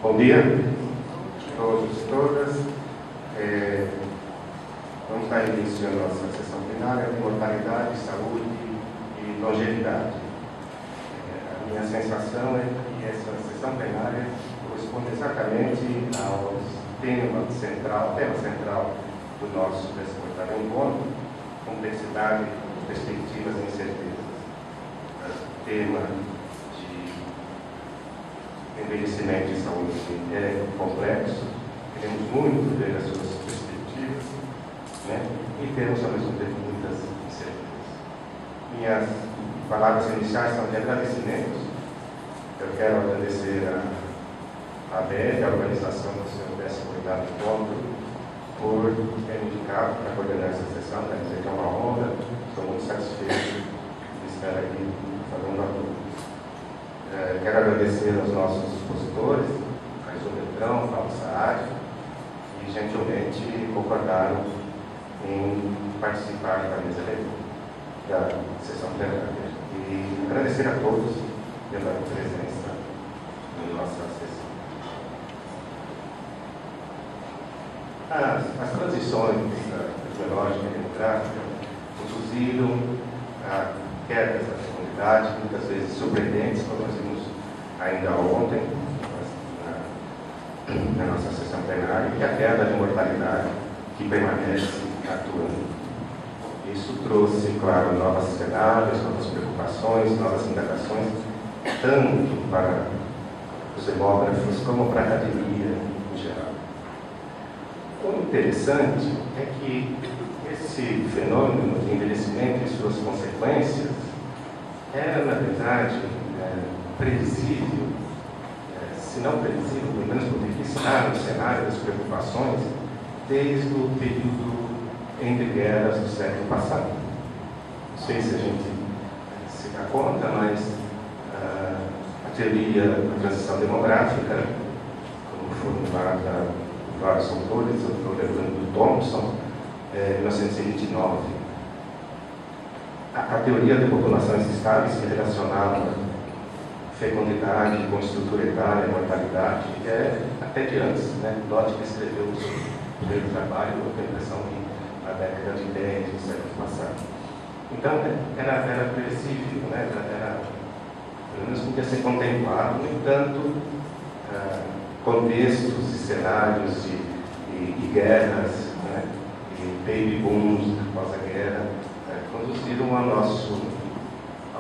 Bom dia a todos e todas. Vamos dar início à nossa sessão plenária de mortalidade, saúde e longevidade. A minha sensação é que essa sessão plenária corresponde exatamente ao tema central do nosso 18º encontro, complexidade, perspectivas e incertezas. O tema envelhecimento e saúde é complexo, queremos muito ver as suas perspectivas, né? E temos ao mesmo tempo muitas incertezas. Minhas palavras iniciais são de agradecimentos. Eu quero agradecer a ABL, a organização do seu 18º encontro, por ter me indicado para coordenar essa sessão. Quero dizer que é uma honra, estou muito satisfeito de estar aqui falando a todos. Quero agradecer aos nossos expositores, Caio Beltrão, Paulo Saad, que gentilmente concordaram em participar da mesa da sessão plenária. E agradecer a todos pela presença na nossa sessão. As transições biológica e demográfica conduziram a quedas da fecundidade, muitas vezes surpreendentes, como nós vimos ainda ontem na nossa sessão plenária, e a queda de mortalidade que permanece atuando. Isso trouxe, claro, novos cenários, novas preocupações, novas indagações, tanto para os demógrafos como para a academia em geral. O interessante é que esse fenômeno de envelhecimento e suas consequências era, na verdade, previsível, se não previsível, pelo menos poderia estar no cenário das preocupações desde o período entre guerras do século passado. Não sei se a gente se dá conta, mas a teoria da transição demográfica, como formulada por vários autores, o Dr. Thompson, 1929. A teoria de populações estáveis que relacionava fecundidade com estrutura etária, mortalidade, até de antes, né? Lott escreveu o seu primeiro trabalho, eu tenho a impressão que na década de 10 do século passado. Então, era previsível, né? Pelo menos podia ser contemplado. No entanto, contextos e cenários e guerras, né? E baby booms após a guerra, conduziram ao nosso,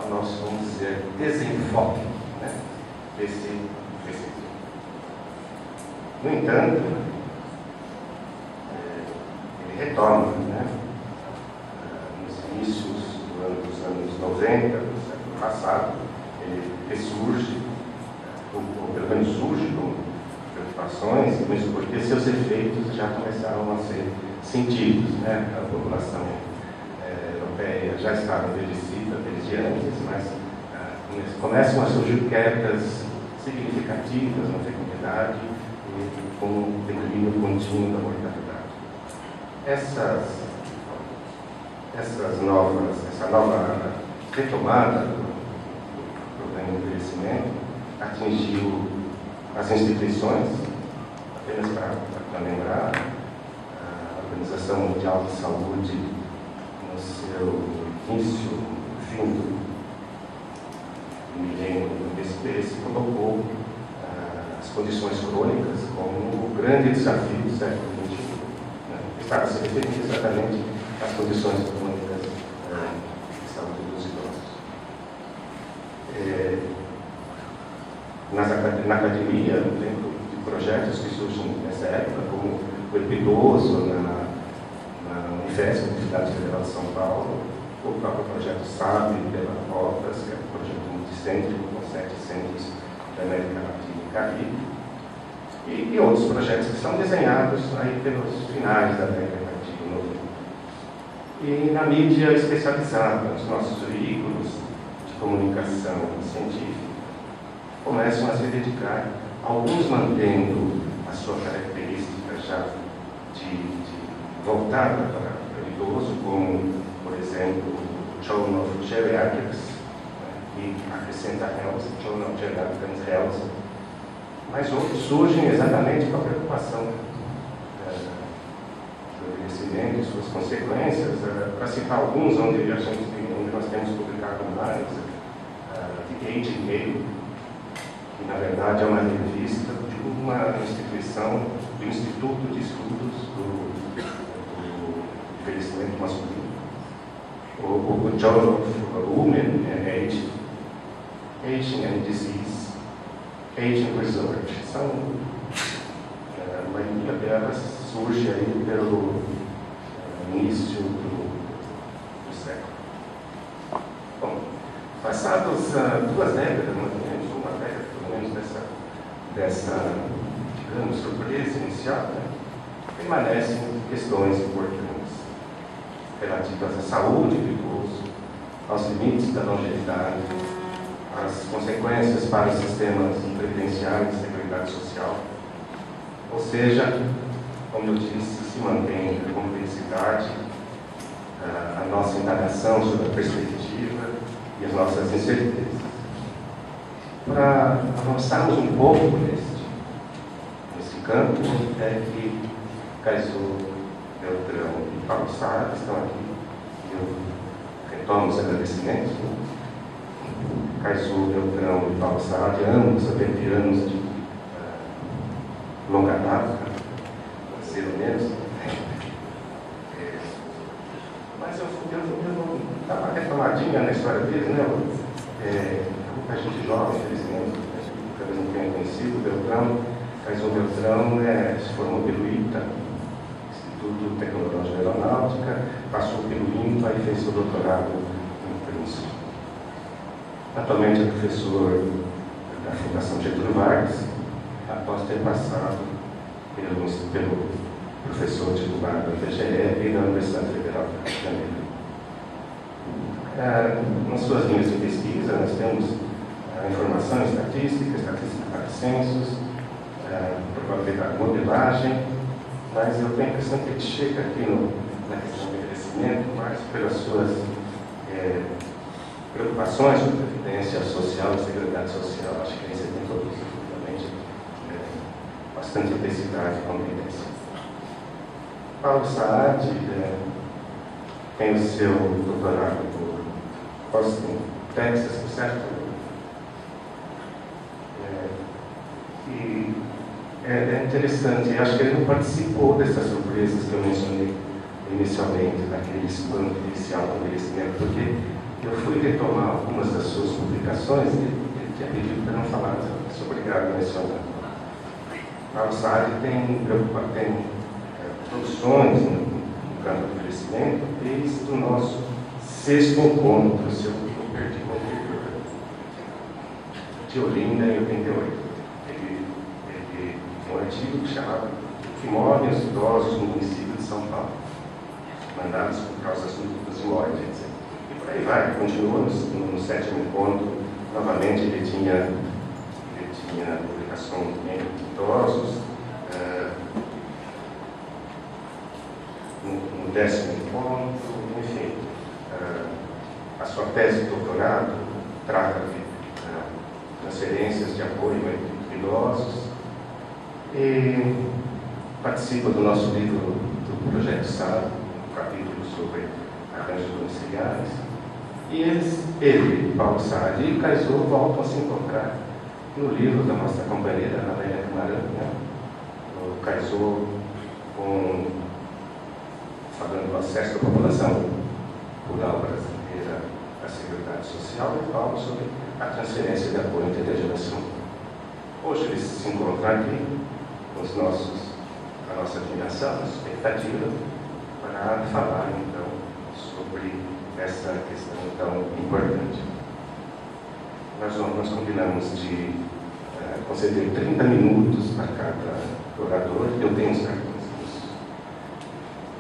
vamos dizer, desenfoque, né, desse. No entanto, ele retorna, né, nos inícios dos anos 90, do século passado, ele ressurge, ou pelo menos surge com preocupações, mesmo porque seus efeitos já começaram a ser sentidos, né? A população europeia já estava envelhecida desde antes, mas começam a surgir quedas significativas na fecundidade e com um declínio contínuo da mortalidade. Essa nova retomada do problema do envelhecimento atingiu as instituições, apenas para lembrar, a Organização Mundial de Saúde, no seu início, fim do milênio desse colocou as condições crônicas como o grande desafio do século XXI. Estava se referindo exatamente às condições crônicas de saúde dos idosos. Na academia, eu lembro de projetos que surgem nessa época, como o Epidoso, na Unifesp, Universidade Federal de São Paulo, o próprio projeto SAB, pela Rotas, que é um projeto multicêntrico com 7 centros da América Latina e Caribe, e outros projetos que são desenhados aí pelos finais da década de 90. E na mídia especializada, os nossos veículos de comunicação científica começam a se dedicar, alguns mantendo a sua característica já de voltada para o idoso, como, por exemplo, o Journal of Geriatrics, que acrescenta Health, Journal of Geriatrics Health, mas outros surgem exatamente com a preocupação do envelhecimento e suas consequências. Para citar alguns, onde nós temos publicado mais, The Aging Mail, que na verdade é uma revista de uma instituição, do Instituto de Estudos do Envelhecimento Masculino, o Journal of Women and Aging and Disease, Aging Research. A maioria delas surge aí pelo início do século. Bom, passadas 2 décadas, mais ou menos, uma década pelo menos dessa digamos, surpresa inicial, permanecem questões importantes relativas à saúde do idoso, aos limites da longevidade, às consequências para os sistemas previdenciários e seguridade social. Ou seja, como eu disse, se mantém a complexidade, a nossa indagação sobre a perspectiva e as nossas incertezas. Para avançarmos um pouco nesse campo, é que Caizô, Beltrão e Paulo Saad estão aqui, e eu retomo os agradecimentos. Caizô, Beltrão e Paulo Saad, ambos veterano de longa data, ser ou menos. Mas eu vou dar uma retomadinha na história deles, né? Muita gente jovem, infelizmente, talvez não tenha conhecido. Beltrão, Caizô Beltrão se formou pelo ITA, Instituto Tecnológico de Aeronáutica, passou pelo INPA e fez seu doutorado no Príncipe. Atualmente é professor da Fundação Getúlio Vargas, após ter passado pelo professor titular da UFGE e da Universidade Federal do Rio de Janeiro. Nas suas linhas de pesquisa, nós temos informação estatística para censos, probabilidade de modelagem, mas eu tenho a impressão que ele chega aqui na questão do envelhecimento mais pelas suas preocupações com a previdência social e seguridade social. Acho que você tem todos realmente bastante intensidade e competência. Paulo Saad tem o seu doutorado por Austin, Texas, certo? E é interessante, acho que ele não participou dessas surpresas que eu mencionei inicialmente, naquele espanto inicial do envelhecimento, porque eu fui retomar algumas das suas publicações e ele tinha pedido para não falar, mas eu sou obrigado a mencionar. Paulo Saad tem produções no campo do envelhecimento desde o nosso 6º encontro, se eu perdi o anterior, de Olinda, em 88. Ele tem um artigo que chamava "Que morrem os idosos no município de São Paulo, mandados por causas múltiplas de morte", etc. E por aí vai, continuou no 7º encontro. Novamente ele tinha publicação em idosos. No 10º encontro, enfim, a sua tese de doutorado trata de transferências de apoio a idosos e participa do nosso livro do Projeto SAD, um capítulo sobre arranjos domiciliares. E ele, Paulo Saad e Caizô voltam a se encontrar no livro da nossa companheira, Ana Camarão, né? O Caizô falando do acesso da população rural brasileira à Seguridade Social, e Paulo sobre a transferência de apoio intergeracional. Hoje eles se encontram aqui com a nossa admiração, a nossa expectativa, para falar então sobre essa questão tão importante. Nós combinamos de conceder 30 minutos para cada orador. Eu tenho os cartões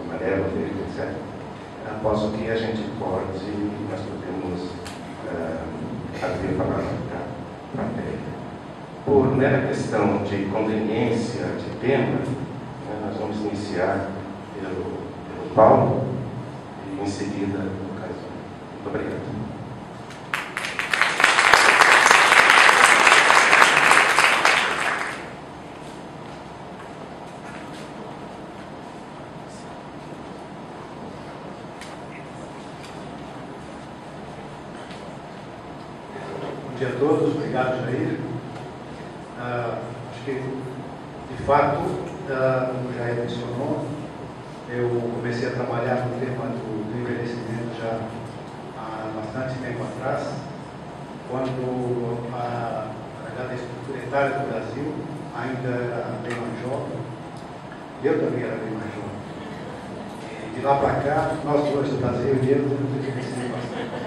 amarelo, verde, etc. Após o que nós podemos abrir a palavra para a plateia. Por mera questão de conveniência de tema, nós vamos iniciar pelo Paulo e em seguida o Caizô. Muito obrigado. dia a todos, obrigado, Jair. Acho que, de fato, como o Jair mencionou, eu comecei a trabalhar no tema do envelhecimento já há bastante tempo atrás, quando a estrutura etária do Brasil ainda era bem mais jovem. Eu também era bem mais jovem. E de lá para cá, nós dois, o Brasil e eu, temos envelhecido bastante.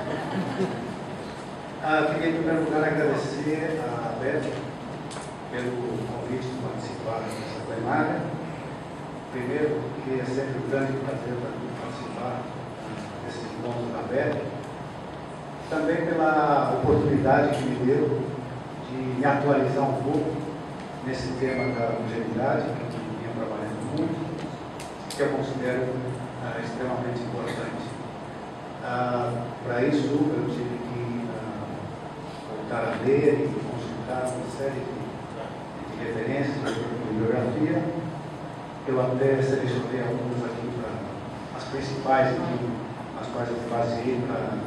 Queria, em primeiro lugar, agradecer a Beth pelo convite de participar dessa plenária. Primeiro, porque é sempre um grande prazer para mim participar desse encontro da Beth. Também pela oportunidade que me deu de me atualizar um pouco nesse tema da longevidade, que eu vinha trabalhando muito, que eu considero extremamente importante. Para isso, eu tive que voltar a ler e consultar uma série de referências da bibliografia. Eu até selecionei algumas aqui para as principais aqui, as quais eu baseei para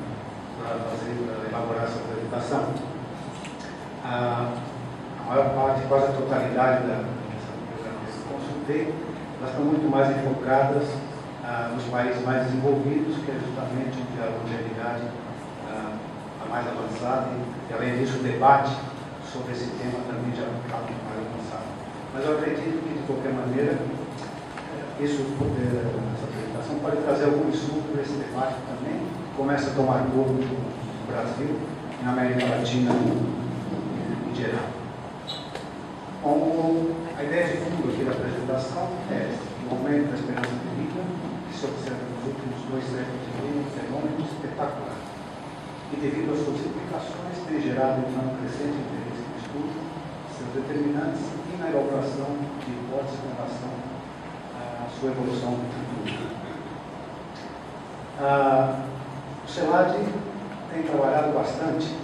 elaborar essa apresentação. A maior parte, quase a totalidade dessa bibliografia que eu consultei, elas estão muito mais enfocadas nos países mais desenvolvidos, que é justamente onde a longevidade está mais avançada, e além disso o debate sobre esse tema também já está muito mais avançado. Mas eu acredito que, de qualquer maneira, essa apresentação pode trazer algum insumo para esse debate também, que começa a tomar corpo no Brasil e na América Latina em geral. Bom, a ideia de fundo aqui da apresentação é o aumento da esperança de vida, que se observa nos últimos 2 séculos e meio, um fenômeno espetacular. E devido às suas implicações, tem gerado um crescente interesse no estudo, seus determinantes e na elaboração de hipóteses com relação à sua evolução futura. O CELAD tem trabalhado bastante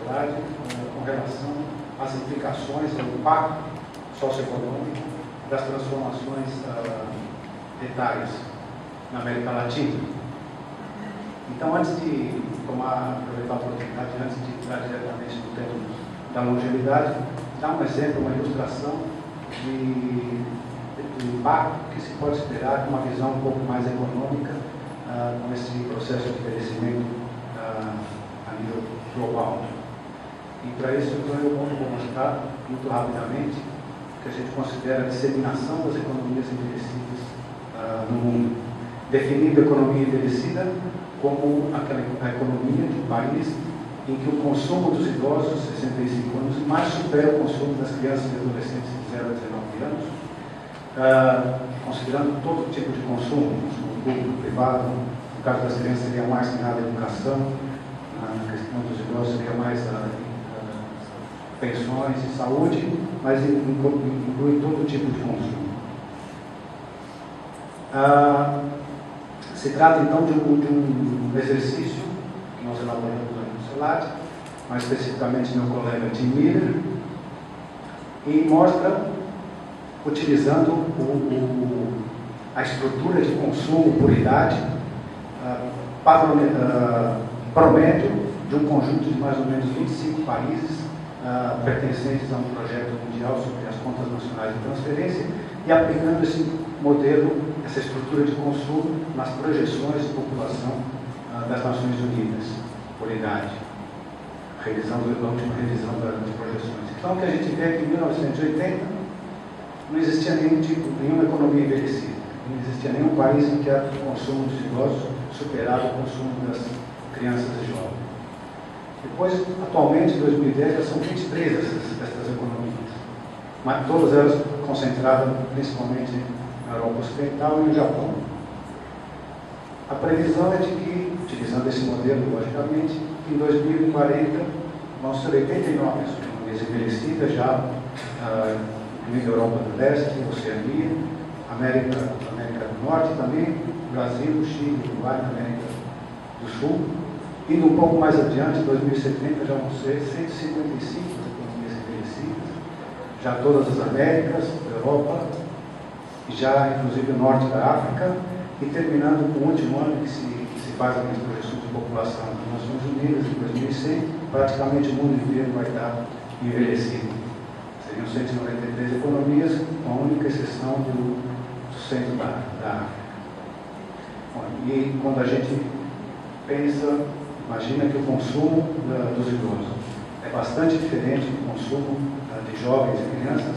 com relação às implicações, ao impacto socioeconômico das transformações etárias na América Latina. Então, antes de aproveitar a oportunidade, antes de entrar diretamente no tema da longevidade, dar um exemplo, uma ilustração do impacto que se pode esperar com uma visão um pouco mais econômica com esse processo de envelhecimento a nível global. E para isso, então, eu vou mostrar muito rapidamente o que a gente considera a disseminação das economias envelhecidas no mundo. Definindo a economia envelhecida como a economia de um país em que o consumo dos idosos de 65 anos mais supera o consumo das crianças e adolescentes de 0 a 19 anos, considerando todo tipo de consumo público, privado. No caso das crianças seria mais que nada a educação, na questão dos idosos seria mais pensões e saúde, mas inclui todo tipo de consumo. Se trata então de um exercício que nós elaboramos no CELAD, mais especificamente meu colega Tim Miller, e mostra, utilizando a estrutura de consumo por idade, promédio de um conjunto de mais ou menos 25 países pertencentes a um projeto mundial sobre as contas nacionais de transferência, e aplicando esse modelo, essa estrutura de consumo nas projeções de população das Nações Unidas por idade, a última revisão das projeções. Então, o que a gente vê é que em 1980 não existia nenhuma economia envelhecida, não existia nenhum país em que o consumo dos idosos superava o consumo das crianças e jovens. Depois, atualmente, em 2010, já são 23 dessas economias, mas todas elas concentradas principalmente na Europa Ocidental e no Japão. A previsão é de que, utilizando esse modelo, logicamente, em 2040 vão ser 89 economias envelhecidas, já incluindo a Europa do Leste, Oceania, América do Norte também, Brasil, Chile, Uruguai, América do Sul. Indo um pouco mais adiante, 2070 já vão ser 155 economias envelhecidas, já todas as Américas, Europa, e já inclusive o norte da África, e terminando com o último ano que se faz as projeções de população das Nações Nações Unidas em 2100, praticamente o mundo inteiro vai estar envelhecido. Seriam 193 economias, com a única exceção do centro da África. Bom, e quando a gente pensa, imagina que o consumo dos idosos é bastante diferente do consumo de jovens e crianças,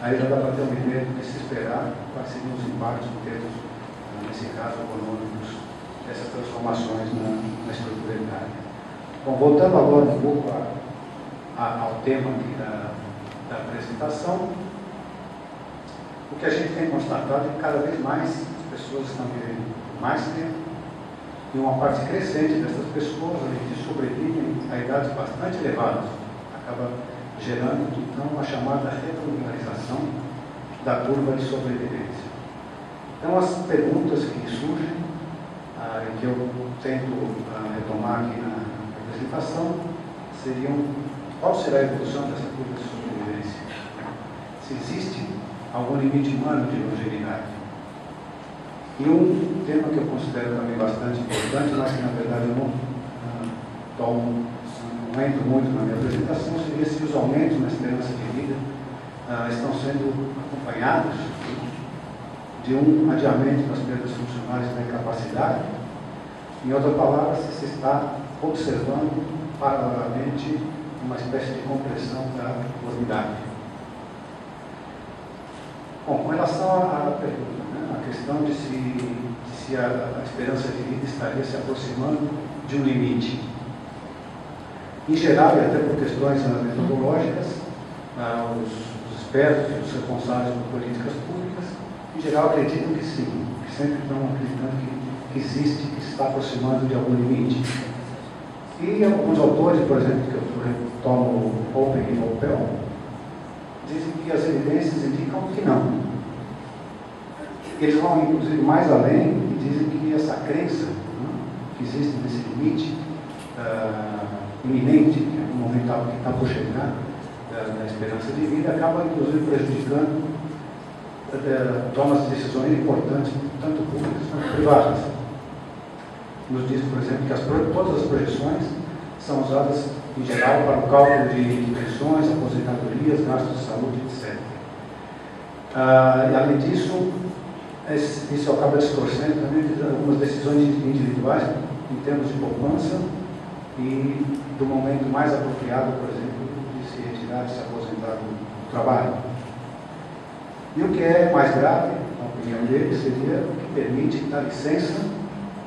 aí já dá para ter uma ideia do que se esperar, quais seriam os impactos em termos, nesse caso, econômicos, dessas transformações na estrutura etária. Bom, voltando agora um pouco ao tema aqui da apresentação, o que a gente tem constatado é que cada vez mais as pessoas estão vivendo mais tempo, e uma parte crescente dessas pessoas, além de sobrevivem a idades bastante elevadas, acaba gerando, então, a chamada retroviralização da curva de sobrevivência. Então, as perguntas que surgem, que eu tento retomar aqui na apresentação, seriam: qual será a evolução dessa curva de sobrevivência? Se existe algum limite humano de longevidade? E um tema que eu considero também bastante importante, mas que na verdade eu não entro muito na minha apresentação, seria se os aumentos na esperança de vida estão sendo acompanhados de um adiamento das perdas funcionais da incapacidade. Em outras palavras, se está observando paralelamente uma espécie de compressão da morbidade. Bom, com relação à pergunta, a questão de se a esperança de vida estaria se aproximando de um limite. Em geral, e até por questões metodológicas, os expertos e os responsáveis por políticas públicas, em geral, acreditam que sim, que sempre estão acreditando que existe, que se está aproximando de algum limite. E alguns autores, por exemplo, que eu retomo Open e Opel, dizem que as evidências indicam que não. Eles vão, inclusive, mais além e dizem que essa crença que existe nesse limite iminente, que é um momento que está por chegar, da esperança de vida, acaba, inclusive, prejudicando tomas de decisões importantes, tanto públicas quanto privadas. Nos diz, por exemplo, que todas as projeções são usadas, em geral, para o cálculo de pensões, aposentadorias, gastos de saúde, etc. E, além disso, isso acaba distorcendo também algumas decisões individuais em termos de poupança e do momento mais apropriado, por exemplo, de se retirar, de se aposentar do trabalho. E o que é mais grave, na opinião dele, seria o que permite dar licença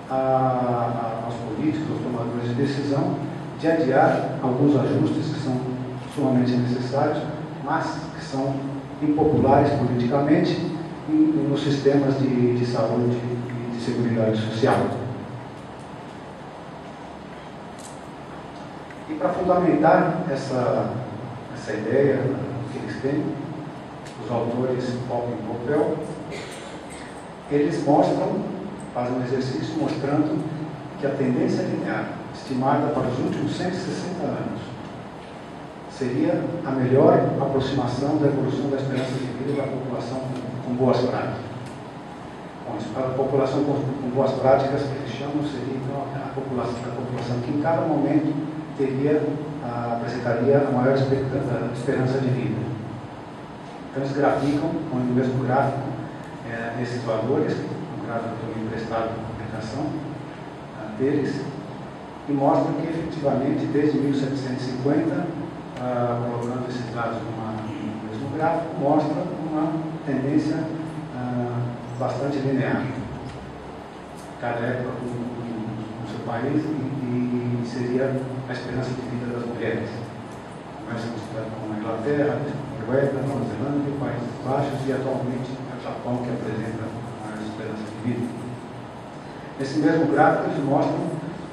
aos políticos, aos tomadores de decisão, de adiar alguns ajustes que são sumamente necessários, mas que são impopulares politicamente nos sistemas de saúde e de seguridade social. E para fundamentar essa ideia que eles têm, os autores Open e Opel, eles fazem um exercício mostrando que a tendência linear estimada para os últimos 160 anos seria a melhor aproximação da evolução da esperança de vida da população com boas práticas. Bom, para a população com boas práticas, que eles chamam, seria então a população que em cada momento apresentaria a maior esperança de vida. Então eles graficam, no mesmo gráfico, esses valores, um gráfico também emprestado à publicação deles, e mostram que efetivamente desde 1750, colocando esses dados no mesmo gráfico, mostra uma tendência bastante linear. Cada época no seu país e seria a esperança de vida das mulheres. Começamos com a Inglaterra, Noruega, Nova Zelândia, Países Baixos e atualmente o Japão, que apresenta a maior esperança de vida. Nesse mesmo gráfico eles mostram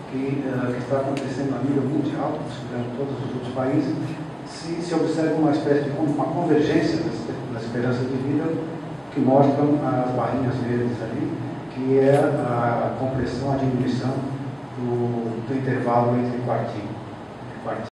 que está acontecendo a nível mundial, considerando todos os outros países, se observa uma espécie de uma convergência da esperança de vida, que mostram as barrinhas verdes ali, que é a compressão, a diminuição do intervalo entre quartil.